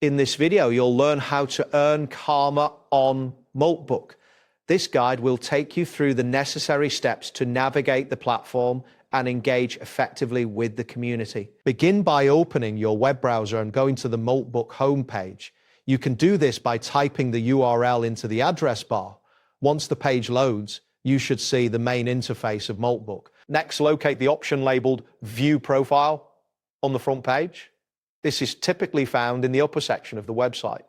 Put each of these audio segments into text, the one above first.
In this video, you'll learn how to earn karma on Moltbook. This guide will take you through the necessary steps to navigate the platform and engage effectively with the community. Begin by opening your web browser and going to the Moltbook homepage. You can do this by typing the URL into the address bar. Once the page loads, you should see the main interface of Moltbook. Next, locate the option labeled View Profile on the front page. This is typically found in the upper section of the website.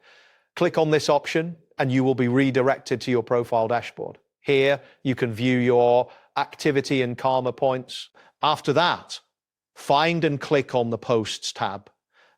Click on this option and you will be redirected to your profile dashboard. Here, you can view your activity and karma points. After that, find and click on the Posts tab.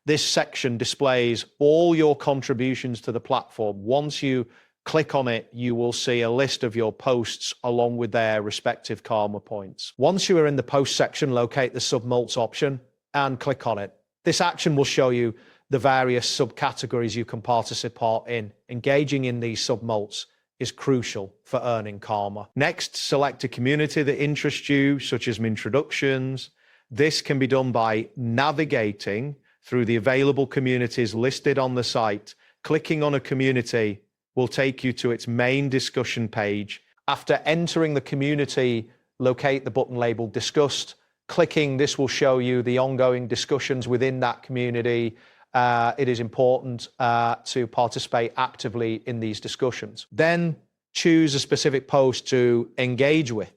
This section displays all your contributions to the platform. Once you click on it, you will see a list of your posts along with their respective karma points. Once you are in the Post section, locate the Submults option and click on it. This action will show you the various subcategories you can participate in. Engaging in these submults is crucial for earning karma. Next, select a community that interests you, such as introductions. This can be done by navigating through the available communities listed on the site. Clicking on a community will take you to its main discussion page. After entering the community, locate the button labeled Discussed. Clicking this will show you the ongoing discussions within that community. It is important to participate actively in these discussions. Then choose a specific post to engage with.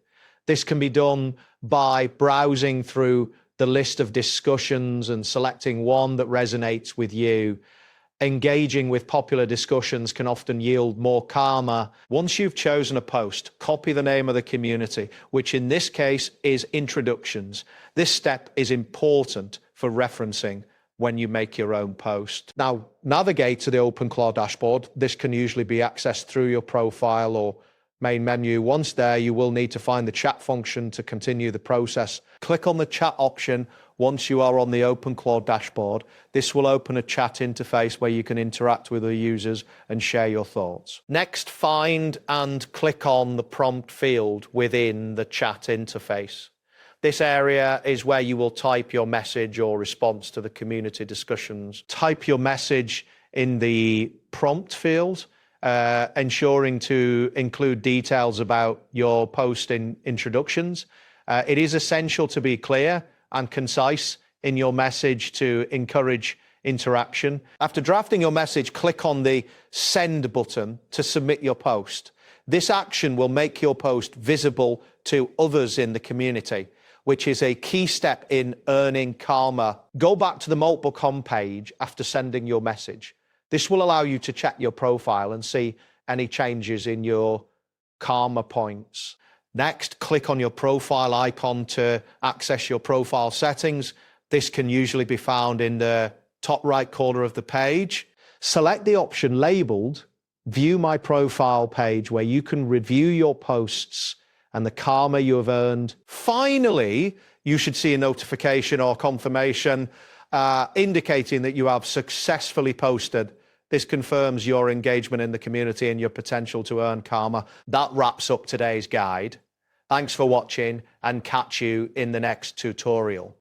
This can be done by browsing through the list of discussions and selecting one that resonates with you. Engaging with popular discussions can often yield more karma. Once you've chosen a post, copy the name of the community, which in this case is Introductions. This step is important for referencing when you make your own post. Now, navigate to the OpenClaw dashboard. This can usually be accessed through your profile or main menu. Once there, you will need to find the chat function to continue the process. Click on the chat option once you are on the OpenClaw dashboard. This will open a chat interface where you can interact with the users and share your thoughts. Next, find and click on the prompt field within the chat interface. This area is where you will type your message or response to the community discussions. Type your message in the prompt field, ensuring to include details about your post in introductions. It is essential to be clear and concise in your message to encourage interaction. After drafting your message, click on the Send button to submit your post. This action will make your post visible to others in the community, which is a key step in earning karma. Go back to the Moltbook homepage after sending your message. This will allow you to check your profile and see any changes in your karma points. Next, click on your profile icon to access your profile settings. This can usually be found in the top right corner of the page. Select the option labeled View My Profile page, where you can review your posts and the karma you have earned. Finally, you should see a notification or confirmation indicating that you have successfully posted. This confirms your engagement in the community and your potential to earn karma. That wraps up today's guide. Thanks for watching and catch you in the next tutorial.